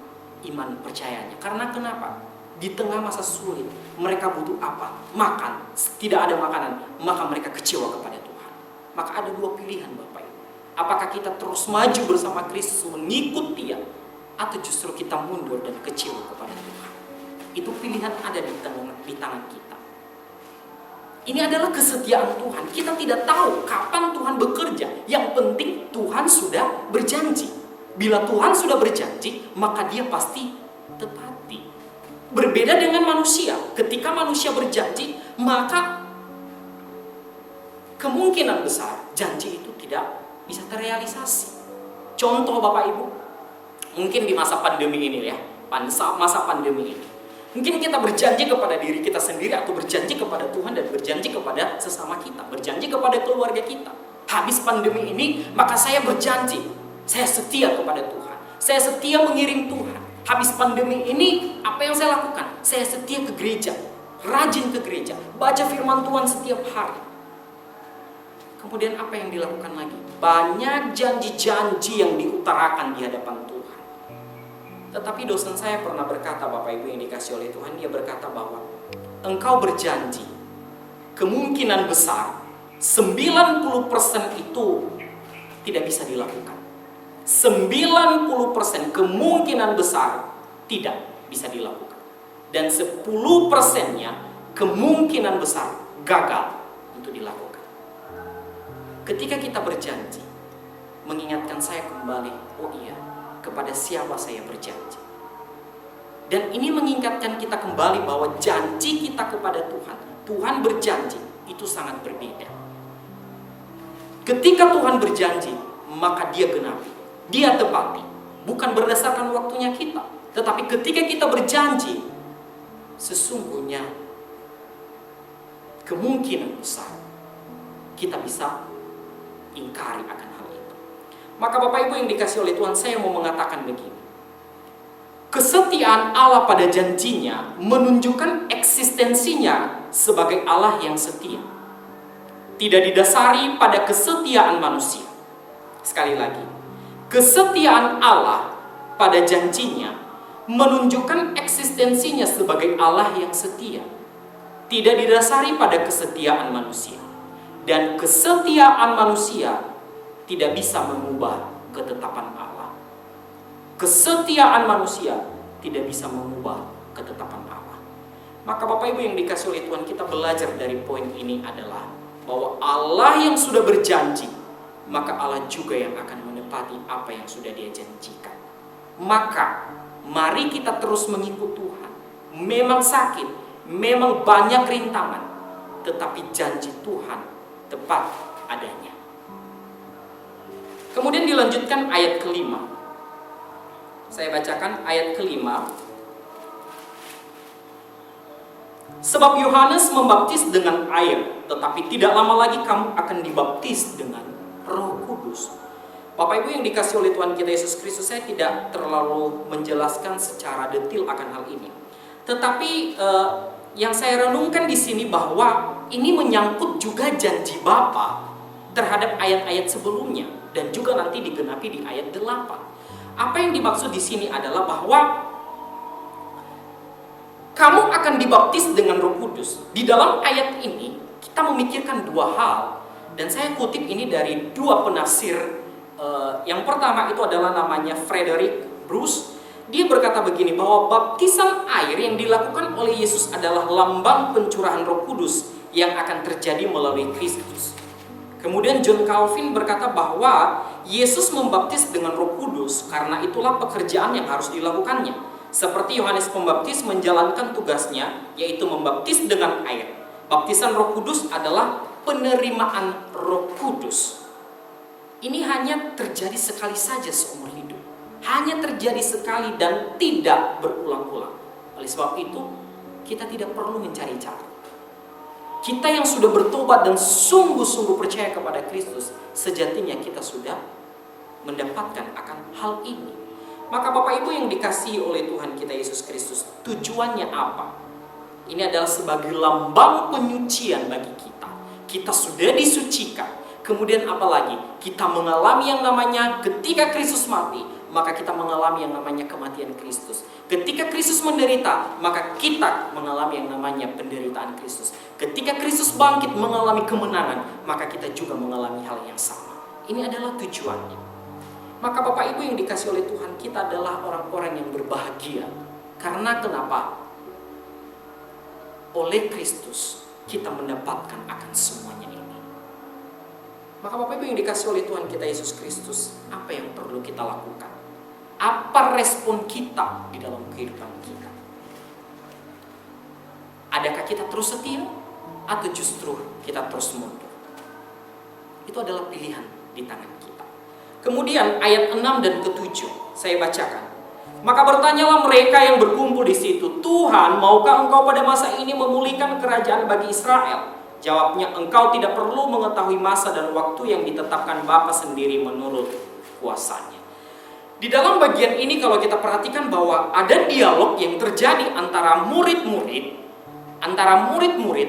iman percayanya. Karena kenapa? Di tengah masa sulit, mereka butuh apa? Makan. Tidak ada makanan, maka mereka kecewa kepada Tuhan. Maka ada dua pilihan Bapak Ibu. Apakah kita terus maju bersama Kristus mengikut Dia, atau justru kita mundur dan kecewa kepada Tuhan? Itu pilihan ada di tangan kita. Ini adalah kesetiaan Tuhan. Kita tidak tahu kapan Tuhan bekerja. Yang penting Tuhan sudah berjanji. Bila Tuhan sudah berjanji, maka Dia pasti tepati. Berbeda dengan manusia. Ketika manusia berjanji, maka kemungkinan besar janji itu tidak bisa terrealisasi. Contoh Bapak Ibu, mungkin di masa pandemi ini ya, masa pandemi ini, mungkin kita berjanji kepada diri kita sendiri atau berjanji kepada Tuhan dan berjanji kepada sesama kita, berjanji kepada keluarga kita. Habis pandemi ini, maka saya berjanji, saya setia kepada Tuhan, saya setia mengiring Tuhan. Habis pandemi ini, apa yang saya lakukan? Saya setia ke gereja, rajin ke gereja, baca firman Tuhan setiap hari. Kemudian apa yang dilakukan lagi? Banyak janji-janji yang diutarakan di hadapan Tuhan. Tetapi dosen saya pernah berkata, Bapak Ibu yang dikasih oleh Tuhan, dia berkata bahwa engkau berjanji, kemungkinan besar 90% itu tidak bisa dilakukan. 90% kemungkinan besar tidak bisa dilakukan. Dan 10%-nya kemungkinan besar gagal untuk dilakukan. Ketika kita berjanji, mengingatkan saya kembali, oh iya, kepada siapa saya berjanji. Dan ini mengingatkan kita kembali bahwa janji kita kepada Tuhan, Tuhan berjanji, itu sangat berbeda. Ketika Tuhan berjanji, maka Dia genapi, Dia tepati. Bukan berdasarkan waktunya kita, tetapi ketika kita berjanji, sesungguhnya kemungkinan besar kita bisa ingkari akan hal itu. Maka Bapak Ibu yang dikasih oleh Tuhan, saya mau mengatakan begini. Kesetiaan Allah pada janjinya menunjukkan eksistensinya sebagai Allah yang setia. Tidak didasari pada kesetiaan manusia. Sekali lagi, kesetiaan Allah pada janjinya menunjukkan eksistensinya sebagai Allah yang setia. Tidak didasari pada kesetiaan manusia. Dan kesetiaan manusia tidak bisa mengubah ketetapan Allah. Kesetiaan manusia tidak bisa mengubah ketetapan Allah. Maka Bapak Ibu yang dikasih oleh Tuhan, kita belajar dari poin ini adalah bahwa Allah yang sudah berjanji, maka Allah juga yang akan menepati apa yang sudah Dia janjikan. Maka mari kita terus mengikut Tuhan. Memang sakit, memang banyak rintangan, tetapi janji Tuhan tepat adanya. Kemudian dilanjutkan ayat kelima. Saya bacakan ayat kelima. Sebab Yohanes membaptis dengan air, tetapi tidak lama lagi kamu akan dibaptis dengan Roh Kudus. Bapak Ibu yang dikasih oleh Tuhan kita Yesus Kristus, saya tidak terlalu menjelaskan secara detail akan hal ini. Tetapi yang saya renungkan di sini bahwa ini menyangkut juga janji Bapa terhadap ayat-ayat sebelumnya dan juga nanti digenapi di ayat 8. Apa yang dimaksud di sini adalah bahwa kamu akan dibaptis dengan Roh Kudus. Di dalam ayat ini kita memikirkan dua hal, dan saya kutip ini dari dua penafsir. Yang pertama itu adalah namanya Frederick Bruce. Dia berkata begini, bahwa baptisan air yang dilakukan oleh Yesus adalah lambang pencurahan Roh Kudus yang akan terjadi melalui Kristus. Kemudian John Calvin berkata bahwa Yesus membaptis dengan Roh Kudus karena itulah pekerjaan yang harus dilakukannya. Seperti Yohanes Pembaptis menjalankan tugasnya, yaitu membaptis dengan air. Baptisan Roh Kudus adalah penerimaan Roh Kudus. Ini hanya terjadi sekali saja seumur hidup. Hanya terjadi sekali dan tidak berulang-ulang. Oleh sebab itu, kita tidak perlu mencari cara. Kita yang sudah bertobat dan sungguh-sungguh percaya kepada Kristus, sejatinya kita sudah mendapatkan akan hal ini. Maka Bapak Ibu yang dikasihi oleh Tuhan kita Yesus Kristus, tujuannya apa? Ini adalah sebagai lambang penyucian bagi kita. Kita sudah disucikan. Kemudian apa lagi? Kita mengalami yang namanya ketika Kristus mati, maka kita mengalami yang namanya kematian Kristus. Ketika Kristus menderita, maka kita mengalami yang namanya penderitaan Kristus. Ketika Kristus bangkit mengalami kemenangan, maka kita juga mengalami hal yang sama. Ini adalah tujuannya. Maka Bapak Ibu yang dikasih oleh Tuhan, kita adalah orang-orang yang berbahagia. Karena kenapa? Oleh Kristus kita mendapatkan akan semuanya ini. Maka Bapak Ibu yang dikasih oleh Tuhan kita Yesus Kristus, apa yang perlu kita lakukan? Apa respon kita di dalam kehidupan kita? Adakah kita terus setia atau justru kita terus mundur? Itu adalah pilihan di tangan kita. Kemudian ayat 6 dan ke-7 saya bacakan. Maka bertanyalah mereka yang berkumpul di situ, Tuhan, maukah engkau pada masa ini memulihkan kerajaan bagi Israel? Jawabnya, engkau tidak perlu mengetahui masa dan waktu yang ditetapkan Bapa sendiri menurut kuasanya. Di dalam bagian ini kalau kita perhatikan bahwa ada dialog yang terjadi antara murid-murid,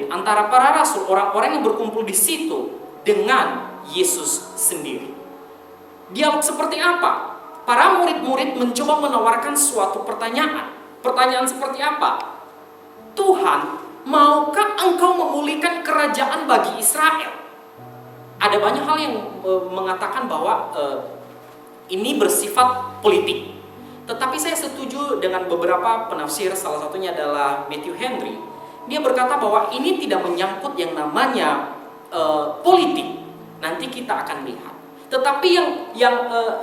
antara para rasul, orang-orang yang berkumpul di situ dengan Yesus sendiri. Dialog seperti apa? Para murid-murid mencoba menawarkan suatu pertanyaan. Pertanyaan seperti apa? Tuhan, maukah engkau memulihkan kerajaan bagi Israel? Ada banyak hal yang mengatakan bahwa ini bersifat politik. Tetapi saya setuju dengan beberapa penafsir, salah satunya adalah Matthew Henry. Dia berkata bahwa ini tidak menyangkut yang namanya politik. Nanti kita akan lihat. Tetapi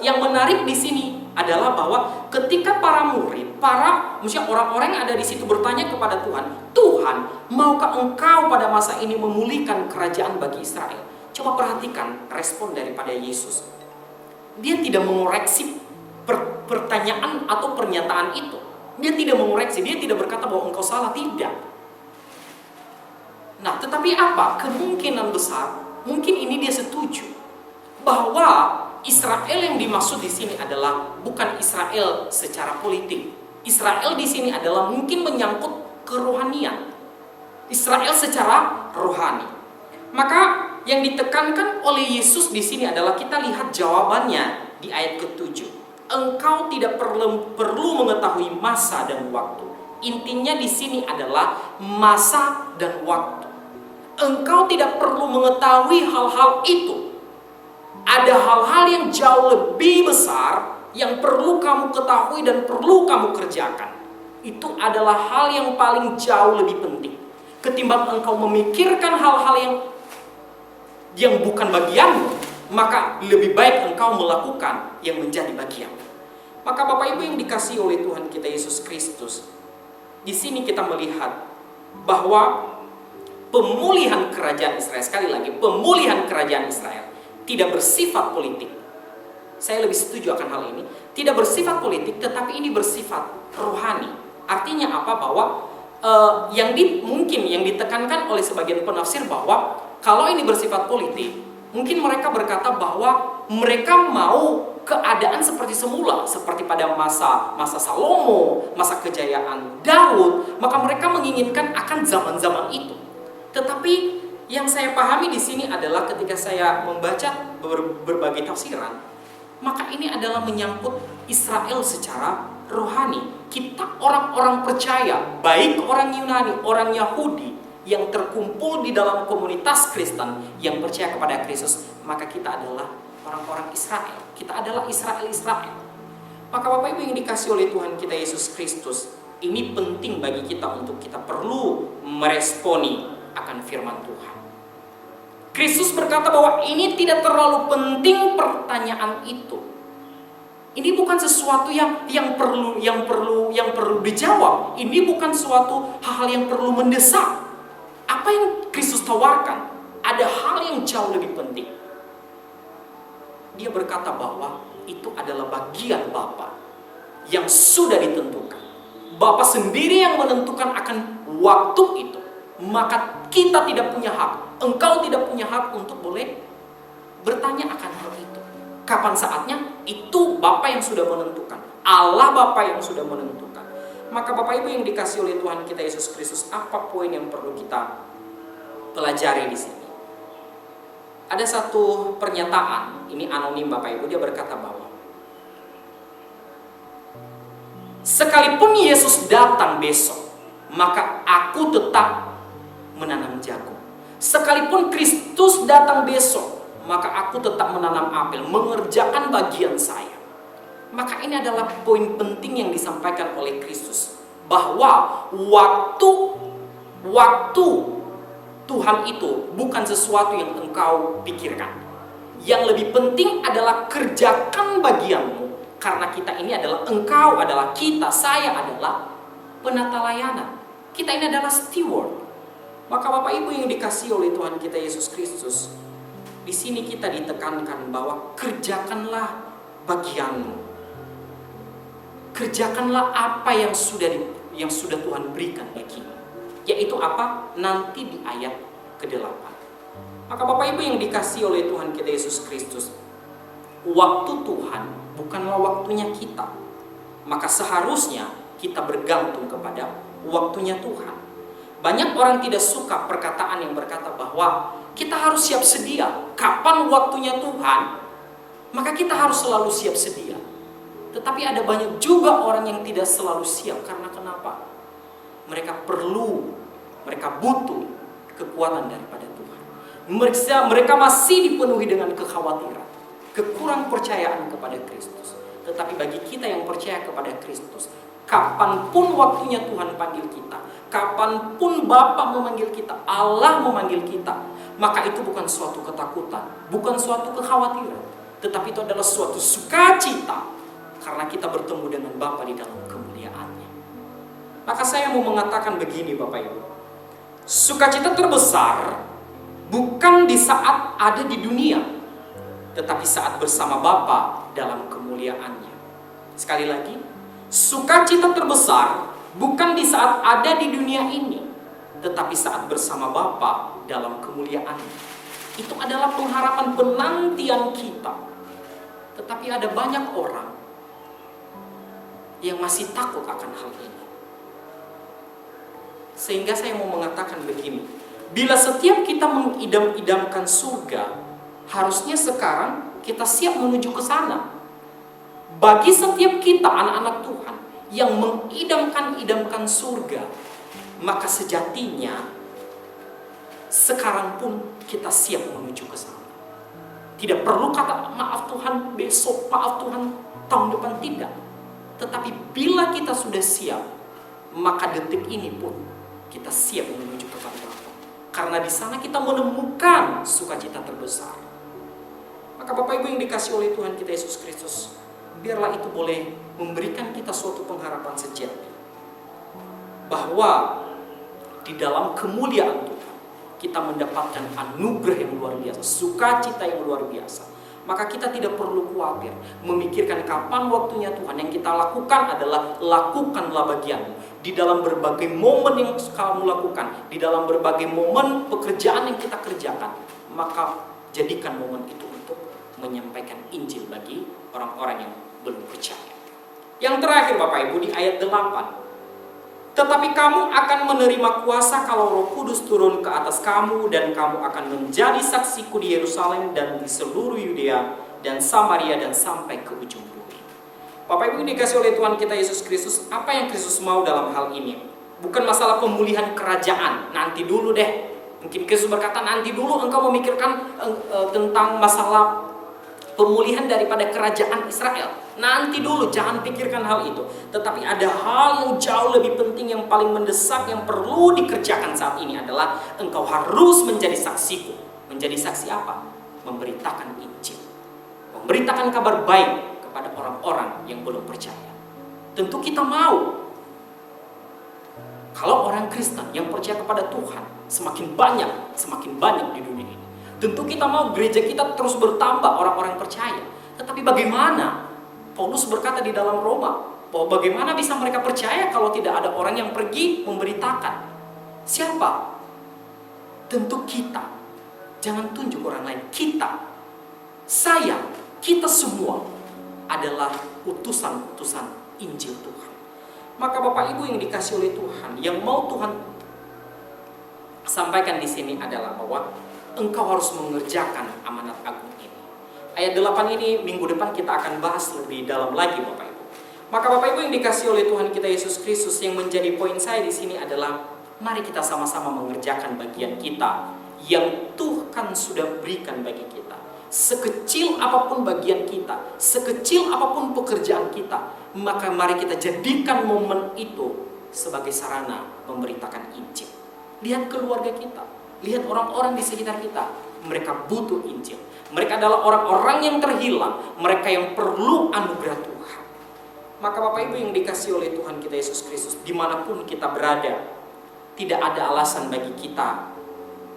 yang menarik di sini adalah bahwa ketika para murid, maksudnya orang-orang yang ada di situ bertanya kepada Tuhan, Tuhan, maukah engkau pada masa ini memulihkan kerajaan bagi Israel? Coba perhatikan respon daripada Yesus. Dia tidak mengoreksi pertanyaan atau pernyataan itu. Dia tidak mengoreksi, dia tidak berkata bahwa engkau salah, tidak. Nah, tetapi apa? Kemungkinan besar, mungkin ini dia setuju bahwa Israel yang dimaksud di sini adalah bukan Israel secara politik, Israel di sini adalah mungkin menyangkut kerohanian. Israel secara rohani. Maka yang ditekankan oleh Yesus di sini adalah kita lihat jawabannya di ayat ke-7. Engkau tidak perlu mengetahui masa dan waktu. Intinya di sini adalah masa dan waktu. Engkau tidak perlu mengetahui hal-hal itu. Ada hal-hal yang jauh lebih besar yang perlu kamu ketahui dan perlu kamu kerjakan. Itu adalah hal yang paling jauh lebih penting ketimbang engkau memikirkan hal-hal yang bukan bagianmu. Maka lebih baik engkau melakukan yang menjadi bagianmu. Maka Bapak Ibu yang dikasihi oleh Tuhan kita Yesus Kristus, di sini kita melihat bahwa pemulihan kerajaan Israel, sekali lagi, pemulihan kerajaan Israel tidak bersifat politik. Saya lebih setuju akan hal ini. Tidak bersifat politik, tetapi ini bersifat rohani. Artinya apa? Bahwa mungkin yang ditekankan oleh sebagian penafsir bahwa kalau ini bersifat politik, mungkin mereka berkata bahwa mereka mau keadaan seperti semula, seperti pada masa Salomo, masa kejayaan Daud, maka mereka menginginkan akan zaman-zaman itu. Tetapi yang saya pahami di sini adalah ketika saya membaca berbagai tafsiran, maka ini adalah menyangkut Israel secara rohani. Kita orang-orang percaya, baik orang Yunani, orang Yahudi yang terkumpul di dalam komunitas Kristen yang percaya kepada Kristus, maka kita adalah orang-orang Israel. Kita adalah Israel. Maka Bapak Ibu yang dikasihi oleh Tuhan kita Yesus Kristus, ini penting bagi kita untuk kita perlu meresponi akan firman Tuhan. Kristus berkata bahwa ini tidak terlalu penting pertanyaan itu. Ini bukan sesuatu yang perlu dijawab. Ini bukan suatu hal yang perlu mendesak. Apa yang Kristus tawarkan? Ada hal yang jauh lebih penting. Dia berkata bahwa itu adalah bagian Bapa yang sudah ditentukan. Bapa sendiri yang menentukan akan waktu itu. Maka kita tidak punya hak. Engkau tidak punya hak untuk boleh bertanya akan hal itu. Kapan saatnya? Itu Bapa yang sudah menentukan. Allah Bapa yang sudah menentukan. Maka Bapak Ibu yang dikasihi oleh Tuhan kita Yesus Kristus, apa poin yang perlu kita pelajari di sini? Ada satu pernyataan, ini anonim Bapak Ibu, dia berkata bahwa sekalipun Yesus datang besok, maka aku tetap menanam jagung. Sekalipun Kristus datang besok, maka aku tetap menanam apel, mengerjakan bagian saya. Maka ini adalah poin penting yang disampaikan oleh Kristus, bahwa waktu Tuhan itu bukan sesuatu yang engkau pikirkan. Yang lebih penting adalah kerjakan bagianmu, karena kita ini adalah, engkau adalah, kita, saya adalah penata layanan. Kita ini adalah steward. Maka Bapak Ibu yang dikasihi oleh Tuhan kita Yesus Kristus, di sini kita ditekankan bahwa kerjakanlah bagianmu. Kerjakanlah apa yang sudah Tuhan berikan bagimu. Yaitu apa? Nanti di ayat ke-8. Maka Bapak Ibu yang dikasihi oleh Tuhan kita Yesus Kristus, waktu Tuhan bukanlah waktunya kita. Maka seharusnya kita bergantung kepada waktunya Tuhan. Banyak orang tidak suka perkataan yang berkata bahwa kita harus siap sedia. Kapan waktunya Tuhan, maka kita harus selalu siap sedia. Tetapi ada banyak juga orang yang tidak selalu siap. Karena kenapa? Mereka butuh kekuatan daripada Tuhan. Mereka masih dipenuhi dengan kekhawatiran, kekurang percayaan kepada Kristus. Tetapi bagi kita yang percaya kepada Kristus, kapanpun waktunya Tuhan panggil kita, kapanpun Bapa memanggil kita, Allah memanggil kita, maka itu bukan suatu ketakutan, bukan suatu kekhawatiran, tetapi itu adalah suatu sukacita, karena kita bertemu dengan Bapa di dalam kemuliaannya. Maka saya mau mengatakan begini Bapak Ibu, sukacita terbesar bukan di saat ada di dunia, tetapi saat bersama Bapa dalam kemuliaannya. Sekali lagi, sukacita terbesar bukan di saat ada di dunia ini, tetapi saat bersama Bapa dalam kemuliaannya. Itu adalah pengharapan penantian kita. Tetapi ada banyak orang yang masih takut akan hal ini. Sehingga saya mau mengatakan begini, bila setiap kita mengidam-idamkan surga, harusnya sekarang kita siap menuju ke sana. Bagi setiap kita anak-anak Tuhan yang mengidamkan surga, maka sejatinya sekarang pun kita siap menuju ke sana. Tidak perlu kata maaf Tuhan besok, maaf Tuhan tahun depan, tidak. Tetapi bila kita sudah siap, maka detik ini pun kita siap menuju kepada Bapa. Karena di sana kita menemukan sukacita terbesar. Maka Bapak Ibu yang dikasihi oleh Tuhan kita Yesus Kristus, biarlah itu boleh memberikan kita suatu pengharapan sejati. Bahwa di dalam kemuliaan Tuhan, kita mendapatkan anugerah yang luar biasa, sukacita yang luar biasa. Maka kita tidak perlu khawatir memikirkan kapan waktunya Tuhan. Yang kita lakukan adalah lakukanlah bagianmu. Di dalam berbagai momen yang kamu lakukan, di dalam berbagai momen pekerjaan yang kita kerjakan, maka jadikan momen itu untuk menyampaikan Injil bagi orang-orang yang belum percaya. Yang terakhir Bapak Ibu di ayat 8. Tetapi kamu akan menerima kuasa kalau Roh Kudus turun ke atas kamu, dan kamu akan menjadi saksiku di Yerusalem dan di seluruh Yudea dan Samaria dan sampai ke ujung bumi. Bapak Ibu dikasih oleh Tuhan kita Yesus Kristus, apa yang Kristus mau dalam hal ini? Bukan masalah pemulihan kerajaan, nanti dulu deh. Mungkin Kristus berkata nanti dulu engkau memikirkan tentang masalah pemulihan daripada kerajaan Israel. Nanti dulu, jangan pikirkan hal itu. Tetapi ada hal yang jauh lebih penting, yang paling mendesak, yang perlu dikerjakan saat ini adalah engkau harus menjadi saksiku. Menjadi saksi apa? Memberitakan Injil. Memberitakan kabar baik kepada orang-orang yang belum percaya. Tentu kita mau. Kalau orang Kristen yang percaya kepada Tuhan semakin banyak di dunia ini. Tentu kita mau gereja kita terus bertambah orang-orang percaya. Tetapi bagaimana? Paulus berkata di dalam Roma bahwa bagaimana bisa mereka percaya kalau tidak ada orang yang pergi memberitakan. Siapa? Tentu kita. Jangan tunjuk orang lain. Kita. Saya. Kita semua adalah utusan-utusan Injil Tuhan. Maka Bapak Ibu yang dikasihi oleh Tuhan, yang mau Tuhan sampaikan di sini adalah bahwa engkau harus mengerjakan amanat agung ini. Ayat 8 ini minggu depan kita akan bahas lebih dalam lagi Bapak Ibu. Maka Bapak Ibu yang dikasihi oleh Tuhan kita Yesus Kristus, yang menjadi poin saya di sini adalah mari kita sama-sama mengerjakan bagian kita yang Tuhan sudah berikan bagi kita. Sekecil apapun bagian kita, sekecil apapun pekerjaan kita, maka mari kita jadikan momen itu sebagai sarana memberitakan Injil. Lihat keluarga kita, lihat orang-orang di sekitar kita, mereka butuh Injil. Mereka adalah orang-orang yang terhilang, mereka yang perlu anugerah Tuhan. Maka Bapak Ibu yang dikasihi oleh Tuhan kita Yesus Kristus, dimanapun kita berada, tidak ada alasan bagi kita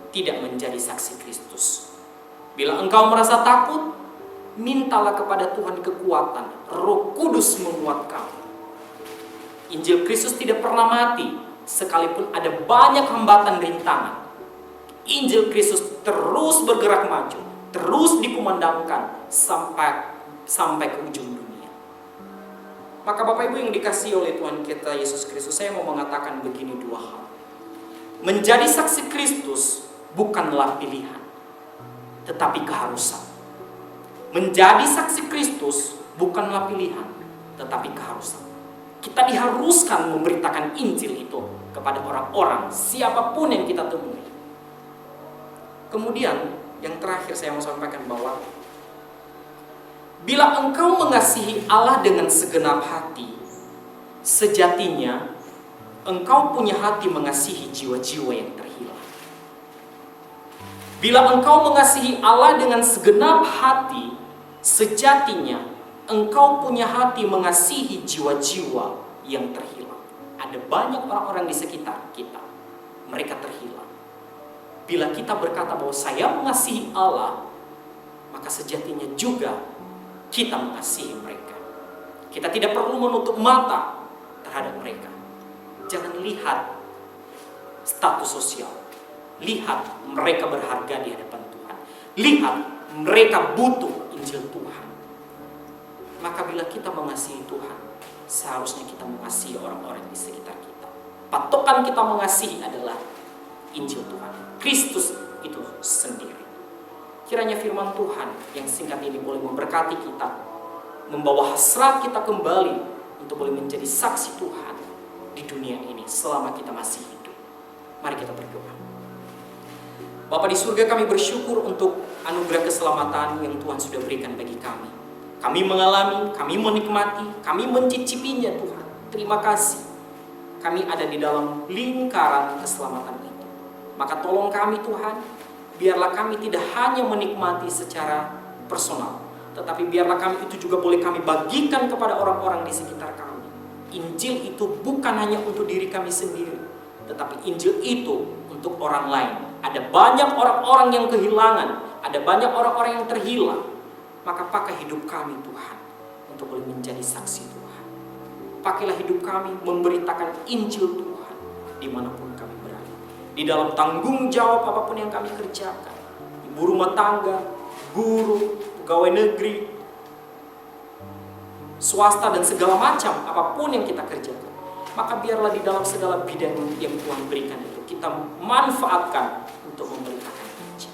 tidak menjadi saksi Kristus. Bila engkau merasa takut, mintalah kepada Tuhan kekuatan, Roh Kudus menguatkan. Injil Kristus tidak pernah mati, sekalipun ada banyak hambatan rintangan. Injil Kristus terus bergerak maju, terus dikumandangkan sampai ke ujung dunia. Maka Bapak Ibu yang dikasihi oleh Tuhan kita Yesus Kristus, saya mau mengatakan begini dua hal. Menjadi saksi Kristus bukanlah pilihan, tetapi keharusan. Menjadi saksi Kristus bukanlah pilihan, tetapi keharusan. Kita diharuskan memberitakan Injil itu kepada orang-orang, siapapun yang kita temui. Kemudian yang terakhir saya mau sampaikan bahwa bila engkau mengasihi Allah dengan segenap hati, sejatinya engkau punya hati mengasihi jiwa-jiwa yang terhilang. Bila engkau mengasihi Allah dengan segenap hati, sejatinya engkau punya hati mengasihi jiwa-jiwa yang terhilang. Ada banyak orang-orang di sekitar kita, mereka terhilang. Bila kita berkata bahwa saya mengasihi Allah, maka sejatinya juga kita mengasihi mereka. Kita tidak perlu menutup mata terhadap mereka. Jangan lihat status sosial. Lihat mereka berharga di hadapan Tuhan. Lihat mereka butuh Injil Tuhan. Maka bila kita mengasihi Tuhan, seharusnya kita mengasihi orang-orang di sekitar kita. Patokan kita mengasihi adalah Injil Tuhan, Kristus itu sendiri. Kiranya firman Tuhan yang singkat ini boleh memberkati kita, membawa hasrat kita kembali untuk boleh menjadi saksi Tuhan di dunia ini selama kita masih hidup. Mari kita berdoa. Bapa di surga, kami bersyukur untuk anugerah keselamatan yang Tuhan sudah berikan bagi kami. Kami mengalami, kami menikmati, kami mencicipinya Tuhan. Terima kasih. Kami ada di dalam lingkaran keselamatan itu. Maka tolong kami Tuhan, biarlah kami tidak hanya menikmati secara personal, tetapi biarlah kami itu juga boleh kami bagikan kepada orang-orang di sekitar kami. Injil itu bukan hanya untuk diri kami sendiri, tetapi Injil itu untuk orang lain. Ada banyak orang-orang yang kehilangan, ada banyak orang-orang yang terhilang. Maka pakai hidup kami Tuhan untuk boleh menjadi saksi Tuhan. Pakailah hidup kami memberitakan Injil Tuhan dimanapun kami berada. Di dalam tanggung jawab apapun yang kami kerjakan, ibu rumah tangga, guru, pegawai negeri, swasta dan segala macam apapun yang kita kerjakan, maka biarlah di dalam segala bidang yang Tuhan berikan itu kita manfaatkan untuk memberitakan Injil.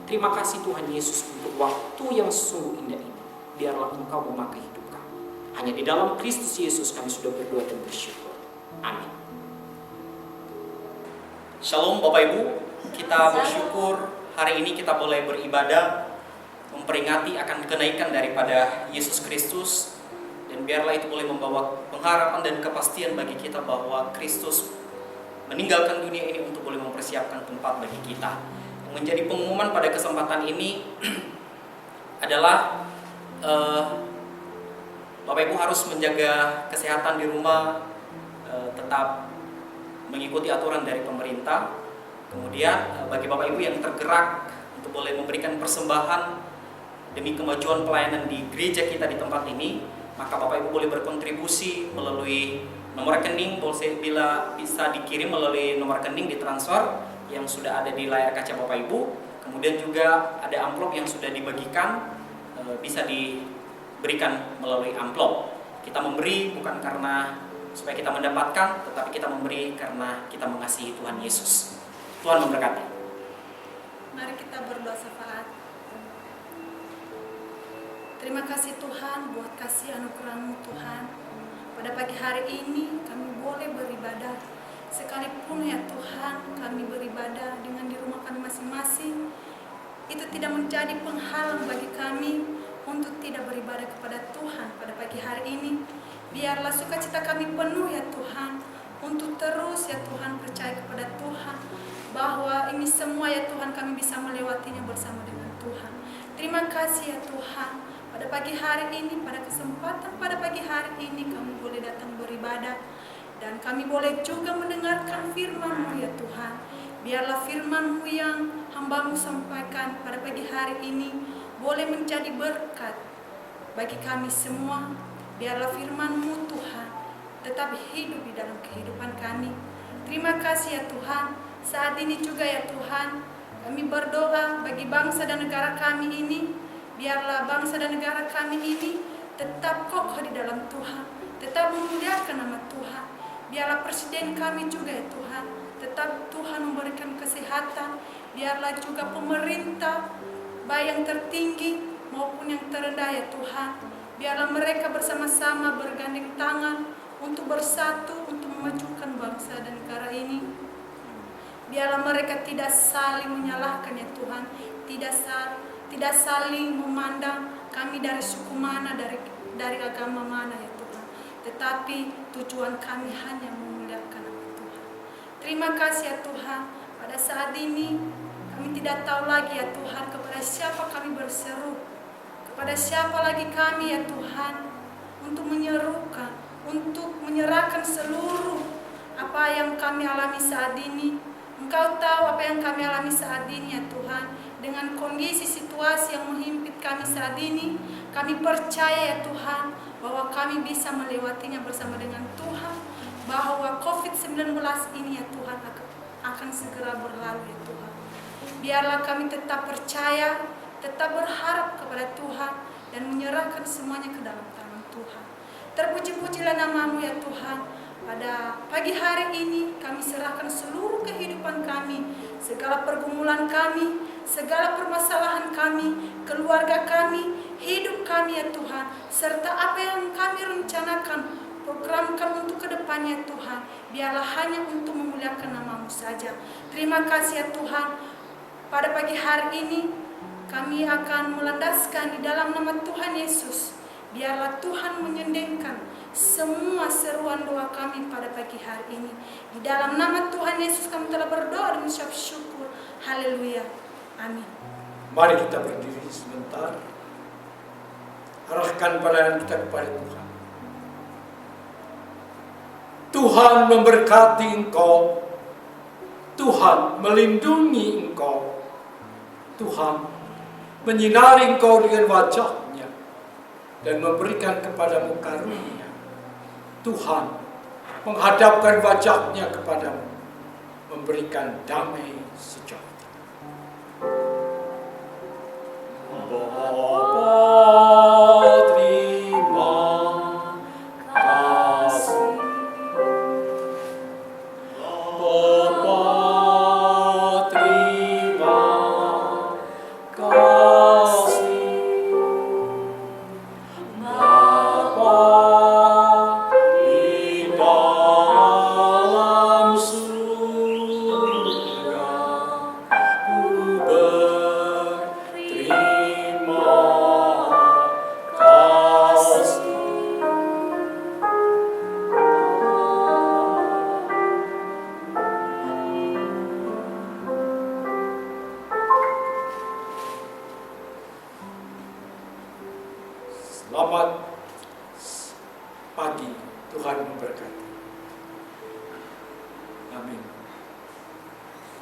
Terima kasih Tuhan Yesus untuk waktu yang sungguh indah ini. Biarlah Engkau memakai hidup kami. Hanya di dalam Kristus Yesus kami sudah berdoa dan bersyukur. Amin. Shalom Bapak Ibu, kita bersyukur hari ini kita boleh beribadah memperingati akan kenaikan daripada Yesus Kristus, dan biarlah itu boleh membawa pengharapan dan kepastian bagi kita bahwa Kristus meninggalkan dunia ini untuk boleh mempersiapkan tempat bagi kita. Yang menjadi pengumuman pada kesempatan ini adalah Bapak Ibu harus menjaga kesehatan di rumah, tetap mengikuti aturan dari pemerintah. Kemudian bagi Bapak Ibu yang tergerak untuk boleh memberikan persembahan demi kemajuan pelayanan di gereja kita di tempat ini, maka Bapak Ibu boleh berkontribusi melalui nomor rekening, bila bisa dikirim melalui nomor rekening ditransfer yang sudah ada di layar kaca Bapak Ibu. Kemudian juga ada amplop yang sudah dibagikan, bisa diberikan melalui amplop. Kita memberi bukan karena supaya kita mendapatkan, tetapi kita memberi karena kita mengasihi Tuhan Yesus. Tuhan memberkati. Mari kita berdoa syafaat. Terima kasih Tuhan buat kasih anugerah-Mu Tuhan. Pada pagi hari ini kami boleh beribadah. Sekalipun ya Tuhan kami beribadah dengan di rumah kami masing-masing, itu tidak menjadi penghalang bagi kami untuk tidak beribadah kepada Tuhan pada pagi hari ini. Biarlah sukacita kami penuh ya Tuhan, untuk terus ya Tuhan percaya kepada Tuhan, bahwa ini semua ya Tuhan kami bisa melewatinya bersama dengan Tuhan. Terima kasih ya Tuhan, pada pagi hari ini, pada kesempatan pada pagi hari ini kami boleh datang beribadah, dan kami boleh juga mendengarkan firman-Mu ya Tuhan. Biarlah firman-Mu yang hamba-Mu sampaikan pada pagi hari ini boleh menjadi berkat bagi kami semua. Biarlah firman-Mu Tuhan tetap hidup di dalam kehidupan kami. Terima kasih ya Tuhan. Saat ini juga ya Tuhan, kami berdoa bagi bangsa dan negara kami ini. Biarlah bangsa dan negara kami ini tetap kokoh di dalam Tuhan, tetap memuliakan nama Tuhan. Biarlah presiden kami juga ya Tuhan, tetap Tuhan memberikan kesehatan. Biarlah juga pemerintah, baik yang tertinggi maupun yang terendah ya Tuhan, biarlah mereka bersama-sama bergandeng tangan untuk bersatu untuk memajukan bangsa dan negara ini. Biarlah mereka tidak saling menyalahkan ya Tuhan, tidak saling memandang kami dari suku mana, dari agama mana ya Tuhan, tetapi tujuan kami hanya memuliakan nama Tuhan. Terima kasih ya Tuhan, pada saat ini kami tidak tahu lagi ya Tuhan kepada siapa kami berseru, kepada siapa lagi kami ya Tuhan untuk menyerukan, untuk menyerahkan seluruh apa yang kami alami saat ini. Engkau tahu apa yang kami alami saat ini ya Tuhan. Dengan kondisi situasi yang menghimpit kami saat ini, kami percaya ya Tuhan bahwa kami bisa melewatinya bersama dengan Tuhan, bahwa COVID-19 ini ya Tuhan akan segera berlalu ya Tuhan. Biarlah kami tetap percaya, tetap berharap kepada Tuhan, dan menyerahkan semuanya ke dalam tangan Tuhan. Terpuji-pujilah namamu ya Tuhan. Pada pagi hari ini kami serahkan seluruh kehidupan kami, segala pergumulan kami, segala permasalahan kami, keluarga kami, hidup kami ya Tuhan, serta apa yang kami rencanakan, programkan untuk kedepannya Tuhan. Biarlah hanya untuk memuliakan namamu saja. Terima kasih ya Tuhan. Pada pagi hari ini kami akan melandaskan di dalam nama Tuhan Yesus. Biarlah Tuhan menyendengkan semua seruan doa kami pada pagi hari ini. Di dalam nama Tuhan Yesus kami telah berdoa dan mengucap syukur. Haleluya. Amin. Mari kita berdiri sebentar. Arahkan pandangan kita kepada Tuhan. Tuhan memberkati engkau. Tuhan melindungi engkau. Tuhan menyinari engkau dengan wajah-Nya dan memberikan kepadamu karunia. Tuhan menghadapkan wajah-Nya kepadamu, memberikan damai sejahtera. Bapa, terima kasih. Bapa, terima kasih. Bapa di dalam surga, ku berterima kasih. Selamat pagi, Tuhan memberkati.